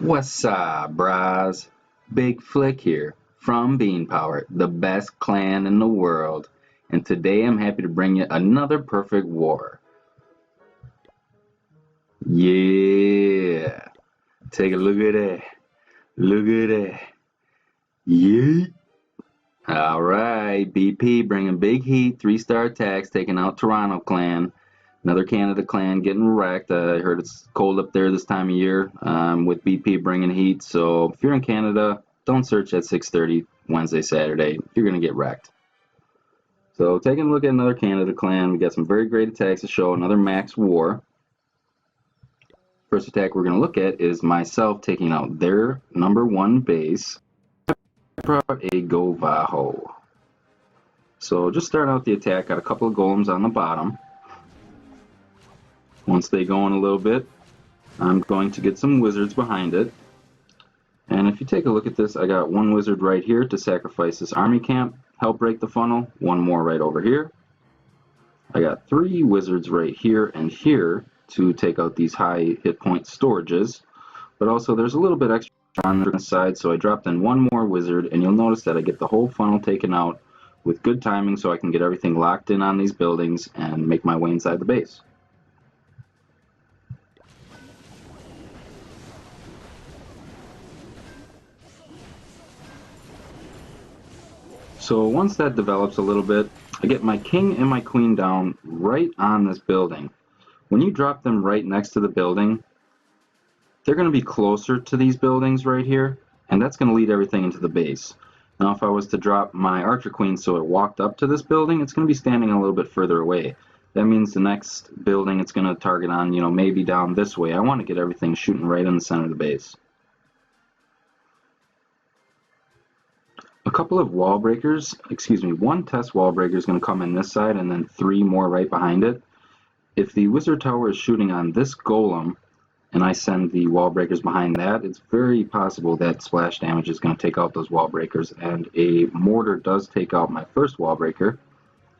What's up, bras? Big Flick here from Bean Power, the best clan in the world. And today I'm happy to bring you another perfect war. Yeah! Take a look at that. Look at that. Yeah! Alright, BP bringing big heat, 3-star attacks, taking out Toronto clan. Another Canada clan getting wrecked. I heard it's cold up there this time of year with BP bringing heat. So if you're in Canada, don't search at 6:30 Wednesday, Saturday. You're going to get wrecked. So taking a look at another Canada clan. We got some very great attacks to show. Another max war. First attack we're going to look at is myself taking out their #1 base. I brought a Govaho. So just start out the attack. Got a couple of golems on the bottom. Once they go in a little bit, I'm going to get some wizards behind it. And if you take a look at this, I got one wizard right here to sacrifice this army camp, help break the funnel, one more right over here. I got 3 wizards right here and here to take out these high hit point storages. But also there's a little bit extra on the side, so I dropped in one more wizard, and you'll notice that I get the whole funnel taken out with good timing so I can get everything locked in on these buildings and make my way inside the base. So once that develops a little bit, I get my king and my queen down right on this building. When you drop them right next to the building, they're going to be closer to these buildings right here, and that's going to lead everything into the base. Now if I was to drop my archer queen so it walked up to this building, it's going to be standing a little bit further away. That means the next building it's going to target on, maybe down this way. I want to get everything shooting right in the center of the base. A couple of wall breakers, one test wall breaker is going to come in this side and then 3 more right behind it. If the wizard tower is shooting on this golem and I send the wall breakers behind that, it's very possible that splash damage is going to take out those wall breakers, and a mortar does take out my first wall breaker.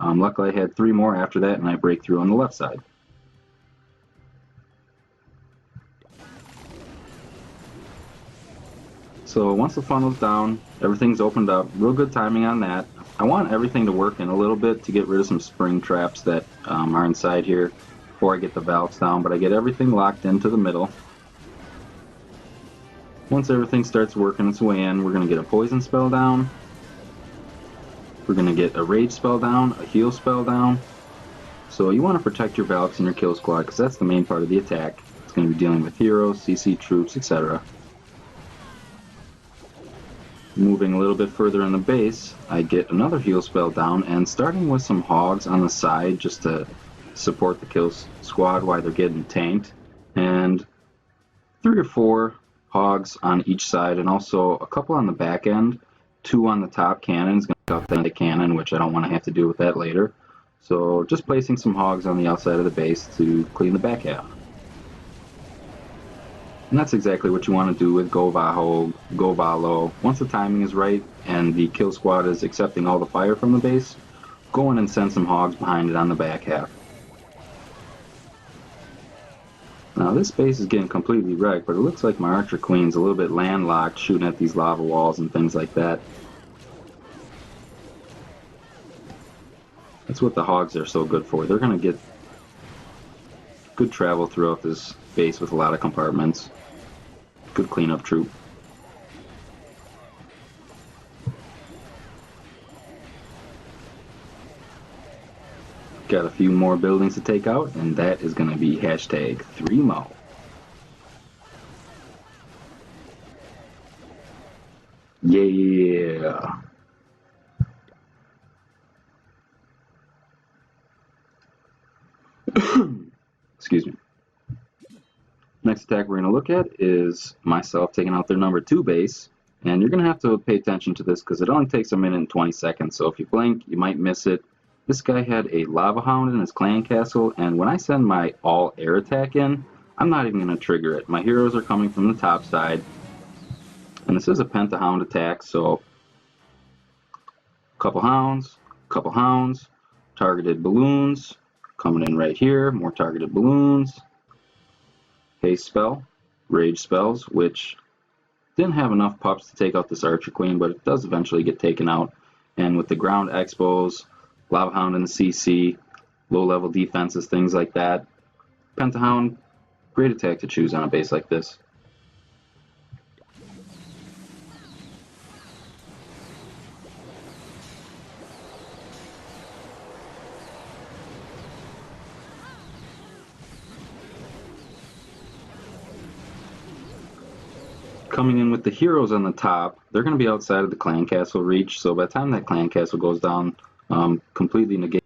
Luckily I had 3 more after that and I break through on the left side. So once the funnel's down, everything's opened up, real good timing on that. I want everything to work in a little bit to get rid of some spring traps that are inside here before I get the valves down, but I get everything locked into the middle. Once everything starts working its way in, we're going to get a poison spell down. We're going to get a rage spell down, a heal spell down. So you want to protect your valves and your kill squad because that's the main part of the attack. It's going to be dealing with heroes, CC troops, etc. Moving a little bit further in the base, I get another heal spell down, and starting with some hogs on the side just to support the kill squad while they're getting tanked, and 3 or 4 hogs on each side, and also a couple on the back end, 2 on the top cannons, going to authentic cannon, which I don't want to have to deal with that later. So just placing some hogs on the outside of the base to clean the back half. And that's exactly what you want to do with Govaho, Govalo. Once the timing is right and the kill squad is accepting all the fire from the base, go in and send some hogs behind it on the back half. Now this base is getting completely wrecked, but it looks like my archer queen's a little bit landlocked, shooting at these lava walls and things like that. That's what the hogs are so good for. They're going to get good travel throughout this base with a lot of compartments. Good cleanup troop. Got a few more buildings to take out, and that is going to be hashtag 3mo. Yeah. Excuse me. Next attack we're going to look at is myself taking out their #2 base, and you're going to have to pay attention to this because it only takes 1 minute and 20 seconds, so if you blink you might miss it. This guy had a lava hound in his clan castle, and when I send my all air attack in, I'm not even going to trigger it. My heroes are coming from the top side, and this is a pentahound attack, so couple hounds, targeted balloons coming in right here, more targeted balloons, haste spell, rage spells, which Didn't have enough pups to take out this Archer Queen, but it does eventually get taken out. And with the ground expos, Lava Hound and the CC, low-level defenses, things like that, Pentahound, great attack to choose on a base like this. Coming in with the heroes on the top, they're going to be outside of the clan castle reach, so by the time that clan castle goes down, completely negated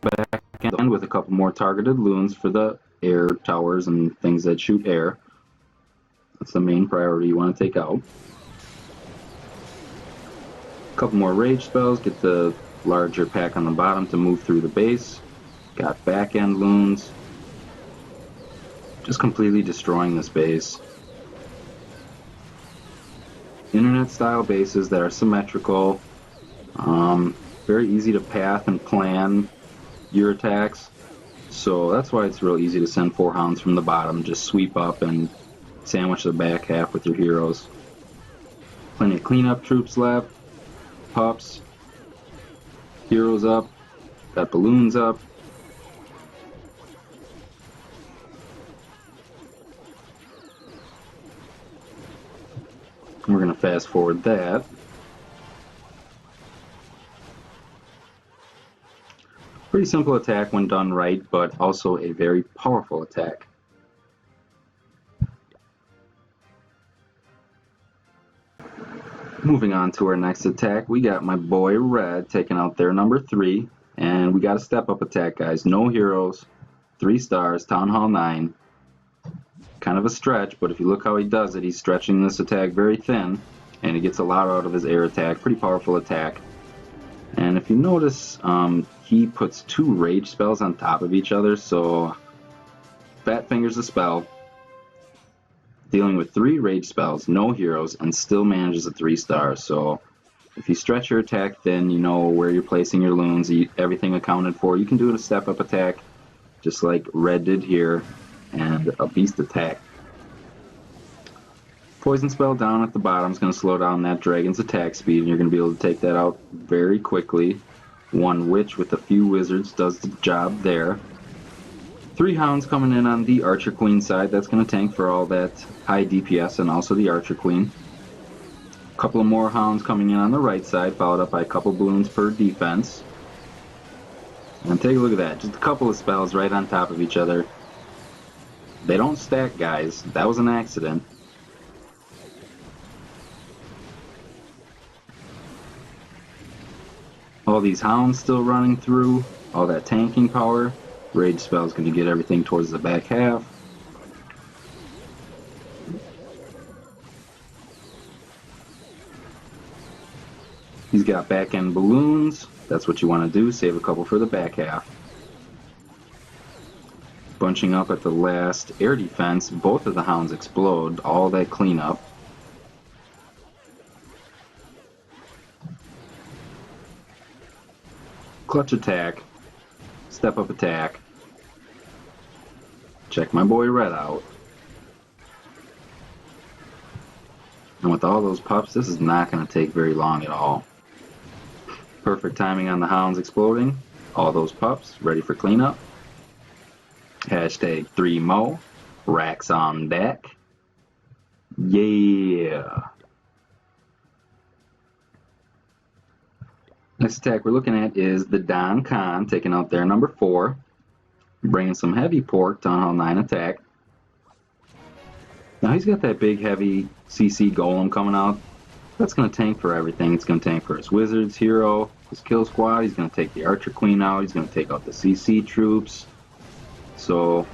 back end with a couple more targeted loons for the air towers and things that shoot air. That's the main priority you want to take out. A couple more rage spells, get the larger pack on the bottom to move through the base. Got back end loons. Just completely destroying this base. Internet style bases that are symmetrical, very easy to path and plan your attacks, so that's why it's real easy to send 4 hounds from the bottom, just sweep up and sandwich the back half with your heroes. Plenty of cleanup troops left, pups, heroes up, got balloons up. We're going to fast forward that. Pretty simple attack when done right, but also a very powerful attack. Moving on to our next attack, we got my boy Red taking out their number 3, and we got a step-up attack, guys. No heroes, 3 stars, Town Hall 9. Kind of a stretch, but if you look how he does it, he's stretching this attack very thin, and he gets a lot out of his air attack. Pretty powerful attack. And if you notice, he puts 2 rage spells on top of each other, so Fat Finger's a spell, dealing with 3 rage spells, no heroes, and still manages a 3 star. So if you stretch your attack thin, you know where you're placing your loons, everything accounted for. You can do a step-up attack, just like Red did here, and a beast attack. Poison spell down at the bottom is going to slow down that dragon's attack speed, and you're going to be able to take that out very quickly. 1 witch with a few wizards does the job there. 3 hounds coming in on the Archer Queen side. That's going to tank for all that high DPS and also the Archer Queen. A couple of more hounds coming in on the right side, followed up by a couple balloons per defense. And take a look at that. Just a couple of spells right on top of each other. They don't stack, guys. That was an accident. All these hounds still running through, all that tanking power. Rage spell is going to get everything towards the back half. He's got back end balloons. That's what you want to do. Save a couple for the back half. Bunching up at the last air defense, both of the hounds explode, all that cleanup. Clutch attack, step up attack. Check my boy Red out. And with all those pups, this is not going to take very long at all. Perfect timing on the hounds exploding. All those pups ready for cleanup. Hashtag 3Mo. Racks on deck. Yeah. Next attack we're looking at is the Don Khan, taking out their number 4. Bringing some heavy pork, Town Hall 9 attack. Now he's got that big heavy CC golem coming out. That's going to tank for everything. It's going to tank for his wizards, hero, his kill squad. He's going to take the Archer Queen out. He's going to take out the CC troops. So,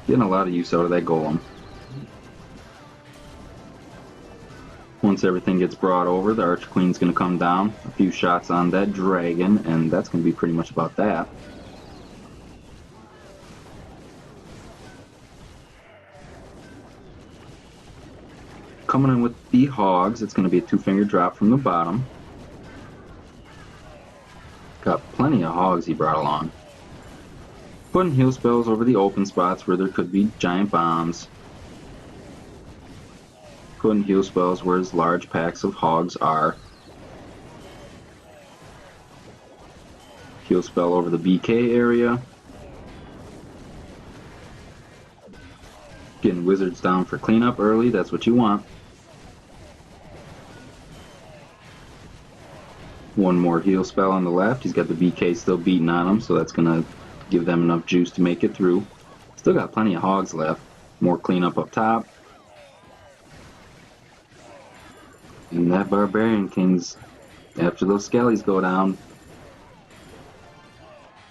getting a lot of use out of that golem. Once everything gets brought over, the Archer Queen's going to come down. A few shots on that dragon, and that's going to be pretty much about that. Coming in with the hogs, it's going to be a 2-finger drop from the bottom. Got plenty of hogs he brought along. Putting heal spells over the open spots where there could be giant bombs. putting heal spells where his large packs of hogs are. Heal spell over the BK area. Getting wizards down for cleanup early, that's what you want. One more heal spell on the left. He's got the BK still beating on him, so that's going to give them enough juice to make it through. Still got plenty of hogs left. More cleanup up top. And that Barbarian King's, after those skellies go down,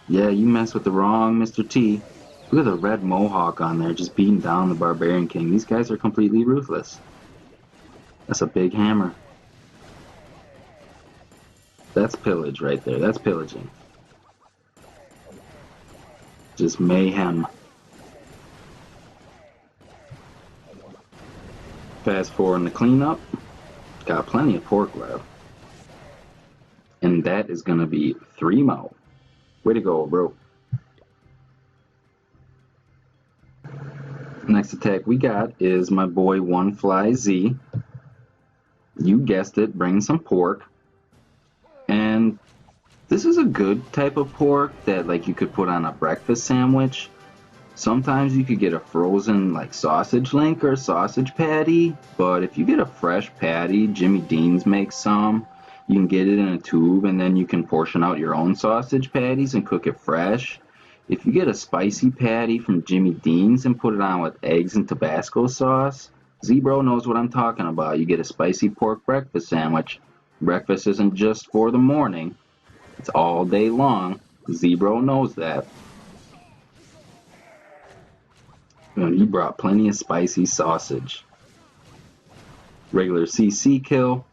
yeah, you mess with the wrong Mr. T. Look at the red Mohawk on there just beating down the Barbarian King. These guys are completely ruthless. That's a big hammer. That's pillage right there. That's pillaging. Just mayhem. Fast forward in the cleanup. Got plenty of pork left. And that is going to be 3 mo. Way to go, bro. Next attack we got is my boy One Fly Z. You guessed it, bringing some pork. And this is a good type of pork that like you could put on a breakfast sandwich. Sometimes you could get a frozen like sausage link or sausage patty, but if you get a fresh patty, Jimmy Dean's makes some. You can get it in a tube and then you can portion out your own sausage patties and cook it fresh. If you get a spicy patty from Jimmy Dean's and put it on with eggs and Tabasco sauce, Z-Bro knows what I'm talking about. You get a spicy pork breakfast sandwich. Breakfast isn't just for the morning. It's all day long. Z-Bro knows that. And he brought plenty of spicy sausage. Regular CC kill.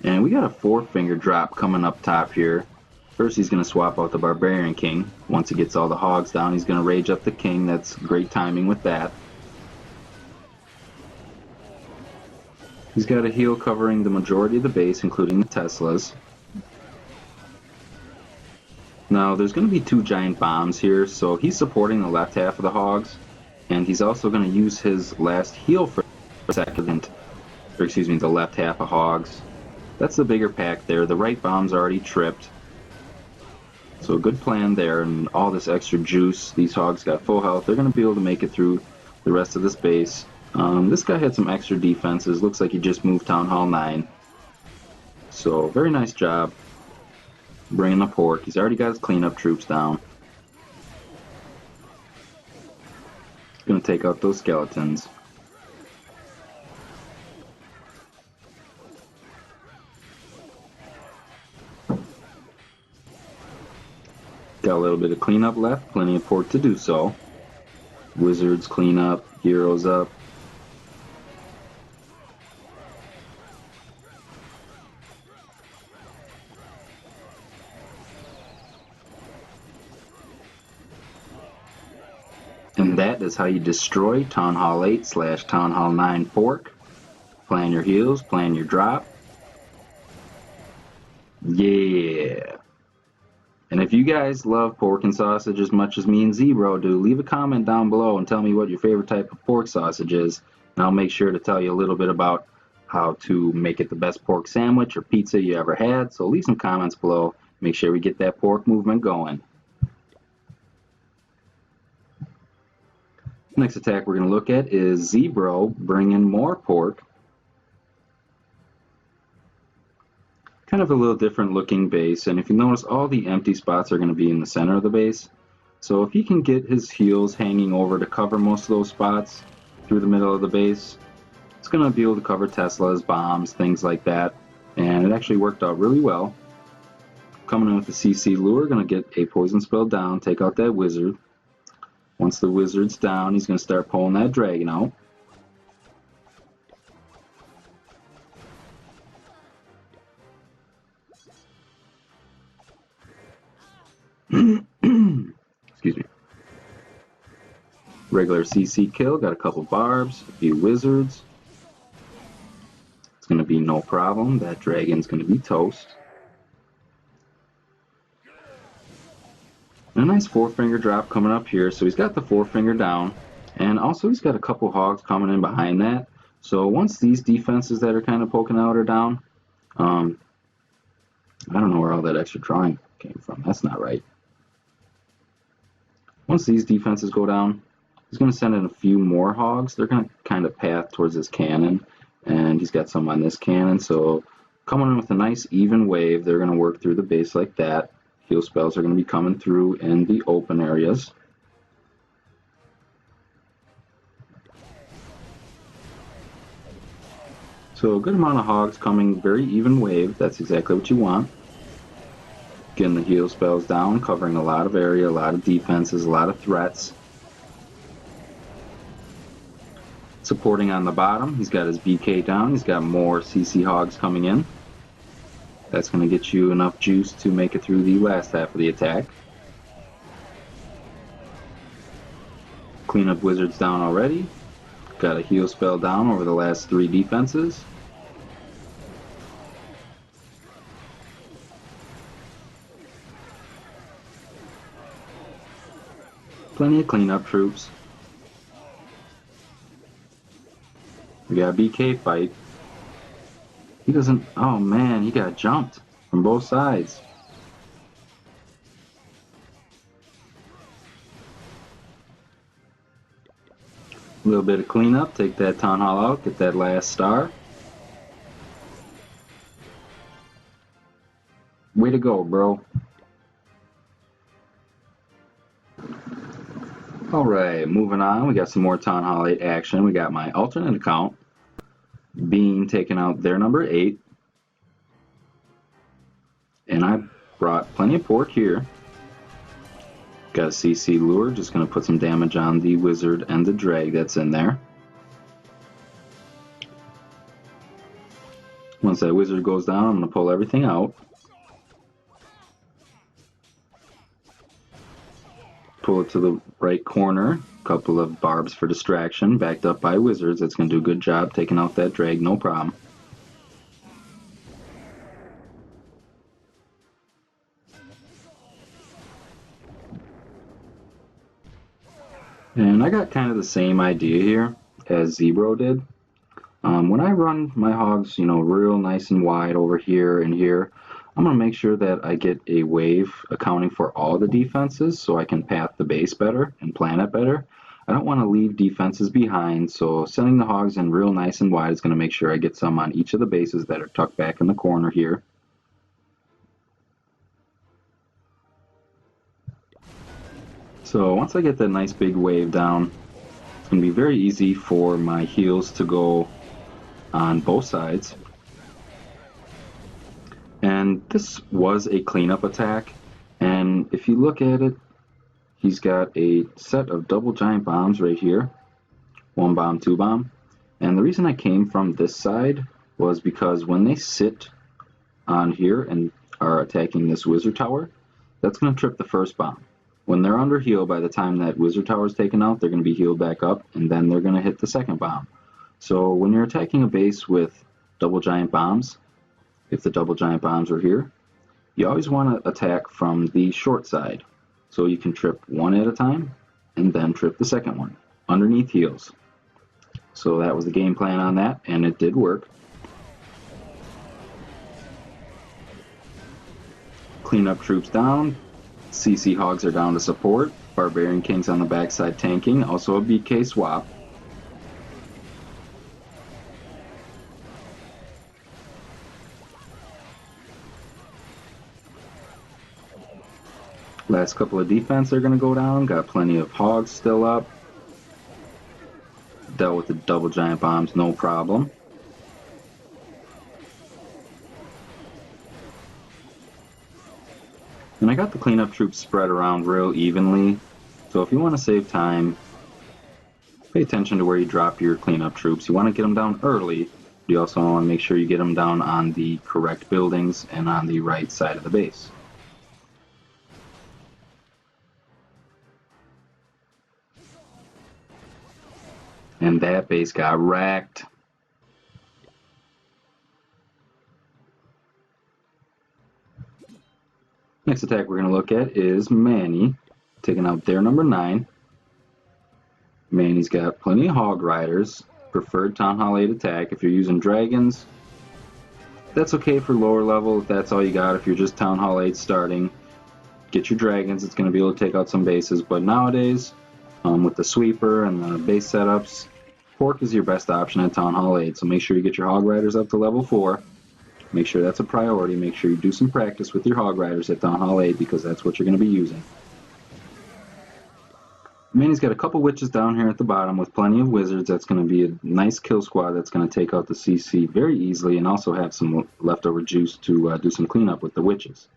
And we got a 4-finger drop coming up top here. First he's going to swap out the Barbarian King. Once he gets all the hogs down, he's going to rage up the King. That's great timing with that. He's got a heal covering the majority of the base, including the Teslas. Now there's going to be 2 giant bombs here, so he's supporting the left half of the hogs. And he's also going to use his last heal for a second. Or excuse me, the left half of hogs. That's the bigger pack there. The right bomb's already tripped. So a good plan there, and all this extra juice. These hogs got full health. They're going to be able to make it through the rest of this base. This guy had some extra defenses. Looks like he just moved Town Hall 9. So very nice job bringing the pork. He's already got his cleanup troops down. Going to take out those skeletons. Got a little bit of cleanup left, plenty of pork to do so. Wizards clean up, heroes up. And that is how you destroy Town Hall 8 / Town Hall 9 pork. Plan your heals, plan your drop. Yeah. And if you guys love pork and sausage as much as me and Z-Bro do, leave a comment down below and tell me what your favorite type of pork sausage is. And I'll make sure to tell you a little bit about how to make it the best pork sandwich or pizza you ever had. So leave some comments below. Make sure we get that pork movement going. Next attack we're going to look at is Z-Bro bringing more pork. Kind of a little different looking base, and if you notice, all the empty spots are going to be in the center of the base. So if he can get his heels hanging over to cover most of those spots through the middle of the base, it's going to be able to cover Teslas, bombs, things like that. And it actually worked out really well. Coming in with the CC lure, going to get a poison spell down, take out that wizard. Once the wizard's down, he's going to start pulling that dragon out. Excuse me. Regular CC kill, got a couple barbs, a few wizards. It's going to be no problem. That dragon's going to be toast. And a nice 4-finger drop coming up here. So he's got the 4-finger down. And also he's got a couple hogs coming in behind that. So once these defenses that are kind of poking out are down, I don't know where all that extra drawing came from. That's not right. Once these defenses go down, he's going to send in a few more hogs. They're going to kind of path towards his cannon, and he's got some on this cannon. So coming in with a nice even wave, they're going to work through the base like that. Heal spells are going to be coming through in the open areas. So a good amount of hogs coming, very even wave. That's exactly what you want. Getting the heal spells down, covering a lot of area, a lot of defenses, a lot of threats. Supporting on the bottom, he's got his BK down. He's got more CC hogs coming in. That's going to get you enough juice to make it through the last half of the attack. Cleanup wizards down already. Got a heal spell down over the last 3 defenses. Plenty of cleanup troops. We got a BK fight. He doesn't, oh man, he got jumped from both sides. A little bit of cleanup, take that Town Hall out, get that last star. Way to go, bro. Alright, moving on, we got some more Town Hall 8 action. We got my alternate account, Bean taking out their number 8. And I brought plenty of pork here. Got a CC lure, just going to put some damage on the wizard and the drag that's in there. Once that wizard goes down, I'm going to pull everything out. Pull it to the right corner. Couple of barbs for distraction, backed up by wizards. That's going to do a good job taking out that drag, no problem. And I got kind of the same idea here as Zebro did. When I run my hogs, real nice and wide over here and here, I'm going to make sure that I get a wave accounting for all the defenses so I can path the base better and plan it better. I don't want to leave defenses behind, so sending the hogs in real nice and wide is going to make sure I get some on each of the bases that are tucked back in the corner here. So once I get that nice big wave down, it's going to be very easy for my heals to go on both sides. And this was a cleanup attack, and if you look at it, he's got a set of double giant bombs right here. 1 bomb, 2 bomb. And the reason I came from this side was because when they sit on here and are attacking this wizard tower, that's going to trip the first bomb. When they're under heal, by the time that wizard tower is taken out, they're going to be healed back up, and then they're going to hit the second bomb. So when you're attacking a base with double giant bombs, if the double giant bombs are here, you always want to attack from the short side. So you can trip one at a time, and then trip the second one, underneath heals. So that was the game plan on that, and it did work. Cleanup troops down. CC Hogs are down to support. Barbarian King's on the backside tanking. Also a BK swap. Last couple of defense are going to go down. Got plenty of Hogs still up. Dealt with the double giant bombs, no problem. And I got the cleanup troops spread around real evenly, so if you want to save time, pay attention to where you drop your cleanup troops. You want to get them down early, but you also want to make sure you get them down on the correct buildings and on the right side of the base. And that base got wrecked. Next attack we're going to look at is Manny, taking out their number 9. Manny's got plenty of hog riders, preferred Town Hall 8 attack. If you're using dragons, that's okay for lower level if that's all you got. If you're just Town Hall 8 starting, get your dragons. It's going to be able to take out some bases. But nowadays, with the sweeper and the base setups, Pork is your best option at Town Hall 8. So make sure you get your Hog Riders up to level 4. Make sure that's a priority. Make sure you do some practice with your Hog Riders at Town Hall 8 because that's what you're going to be using. Manny's got a couple witches down here at the bottom with plenty of wizards. That's going to be a nice kill squad that's going to take out the CC very easily and also have some leftover juice to do some cleanup with the witches.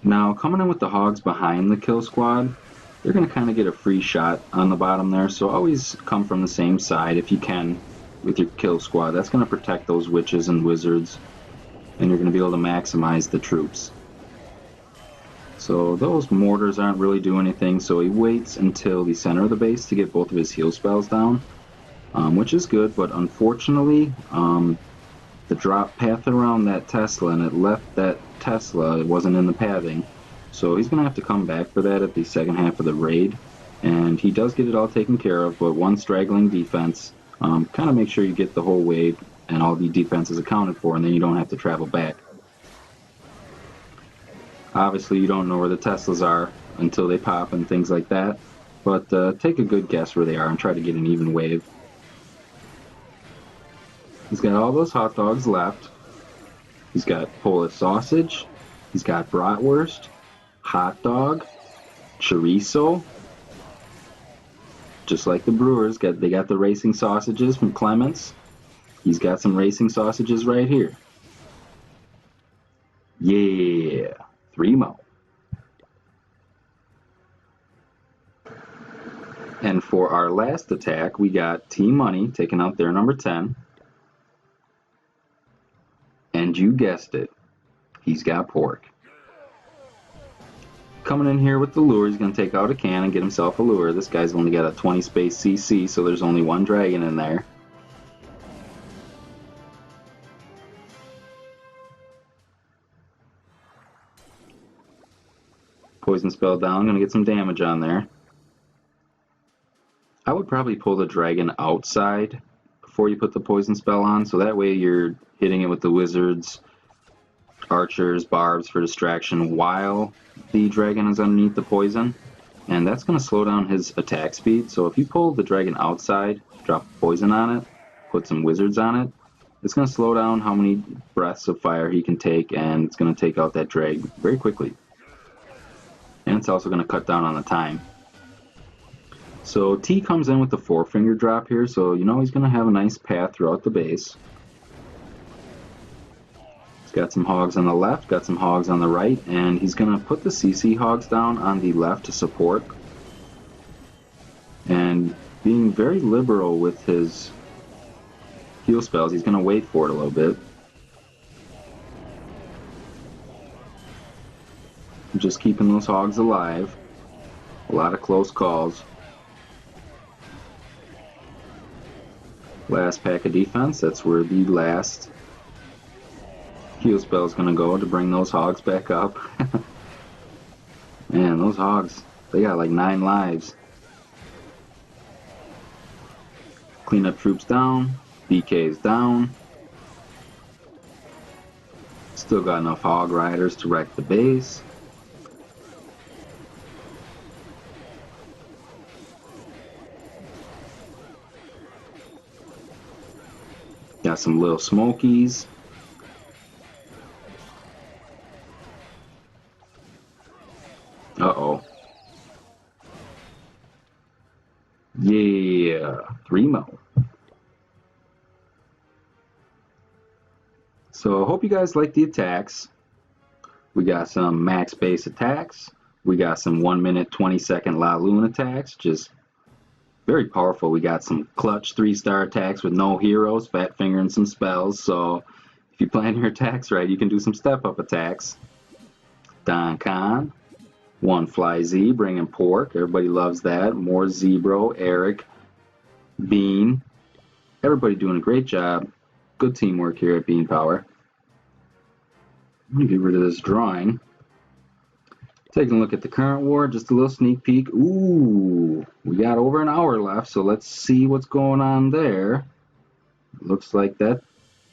Now, coming in with the hogs behind the kill squad, they're going to kind of get a free shot on the bottom there, so always come from the same side if you can with your kill squad. That's going to protect those witches and wizards, and you're going to be able to maximize the troops. So those mortars aren't really doing anything, so he waits until the center of the base to get both of his heal spells down, which is good, but unfortunately, the drop path around that Tesla, and it left that Tesla, it wasn't in the pathing, so he's going to have to come back for that at the second half of the raid, and he does get it all taken care of, but one straggling defense, kind of make sure you get the whole wave and all the defenses accounted for, and then you don't have to travel back. Obviously, you don't know where the Teslas are until they pop and things like that, but take a good guess where they are and try to get an even wave. He's got all those hot dogs left. He's got Polish sausage. He's got bratwurst, hot dog, chorizo. Just like the Brewers, they got the racing sausages from Clements. He's got some racing sausages right here. Yeah, 3 more. And for our last attack, we got T-Money taking out their number 10. And you guessed it, he's got Pork. Coming in here with the lure, he's going to take out a can and get himself a lure. This guy's only got a 20 space CC, so there's only one dragon in there. Poison spell down, going to get some damage on there. I would probably pull the dragon outside before you put the poison spell on, so that way you're hitting it with the wizards, archers, barbs for distraction while the dragon is underneath the poison, and that's going to slow down his attack speed. So if you pull the dragon outside, drop poison on it, put some wizards on it, it's going to slow down how many breaths of fire he can take, and it's going to take out that drag very quickly. And it's also going to cut down on the time. So T comes in with the 4-finger drop here, so you know he's going to have a nice path throughout the base. He's got some hogs on the left, got some hogs on the right, and he's going to put the CC hogs down on the left to support. And being very liberal with his heal spells, he's going to wait for it a little bit. Just keeping those hogs alive. A lot of close calls. Last pack of defense, that's where the last heal spell is going to go to bring those hogs back up. Man, those hogs, they got like 9 lives. Cleanup troops down, BK's down. Still got enough hog riders to wreck the base. Got some little smokies. Uh-oh. Yeah, 3 more. So I hope you guys like the attacks. We got some max base attacks. We got some 1 minute, 20-second La Lune attacks. Just very powerful. We got some clutch 3-star attacks with no heroes, fat finger and some spells. So if you plan your attacks right, you can do some step-up attacks. Don Khan, 1 Fly Z, bringing Pork. Everybody loves that. More Zebro, Eric, Bean. Everybody doing a great job. Good teamwork here at Bean Power. I'm going to get rid of this drawing. Taking a look at the current war, just a little sneak peek. Ooh, Ooh, we got over an hour left, so let's see what's going on there. Looks like that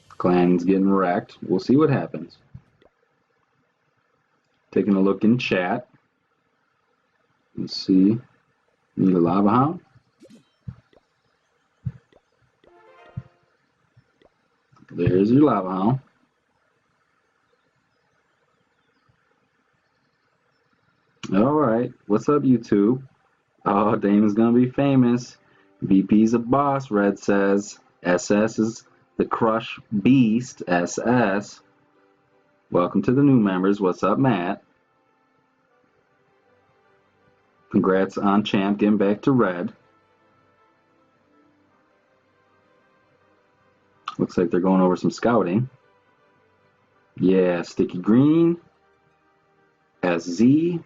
clan's getting wrecked. We'll see what happens. Taking a look in chat. Let's see. Need a lava hound? There's your lava hound. Alright, what's up YouTube? Oh, Damon's gonna be famous. VP's a boss, Red says. SS is the Crush Beast, SS. Welcome to the new members. What's up, Matt? Congrats on Champ getting back to Red. Looks like they're going over some scouting. Yeah, Sticky Green. SZ.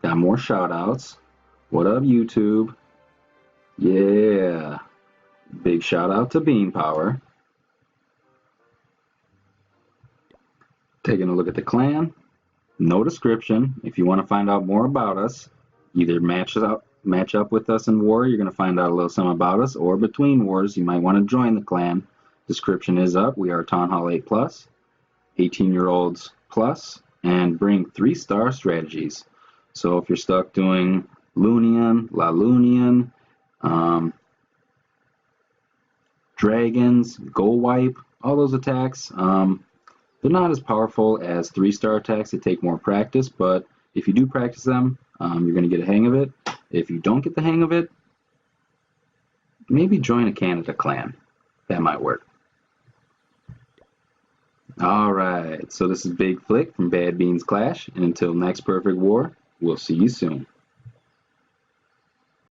Got more shout-outs. What up, YouTube? Yeah. Big shout-out to Beam Power. Taking a look at the clan. No description. If you want to find out more about us, either match up with us in war, you're going to find out a little something about us, or between wars, you might want to join the clan. Description is up. We are Town Hall 8 plus, 18-year-olds plus, and bring 3-star strategies. So if you're stuck doing Lunian, La Lunian, Dragons, Go Wipe, all those attacks, they're not as powerful as 3-star attacks. They take more practice, but if you do practice them, you're going to get a hang of it. If you don't get the hang of it, maybe join a Canada clan. That might work. Alright, so this is Big Flick from Bad Beans Clash, and until next Perfect War, we'll see you soon.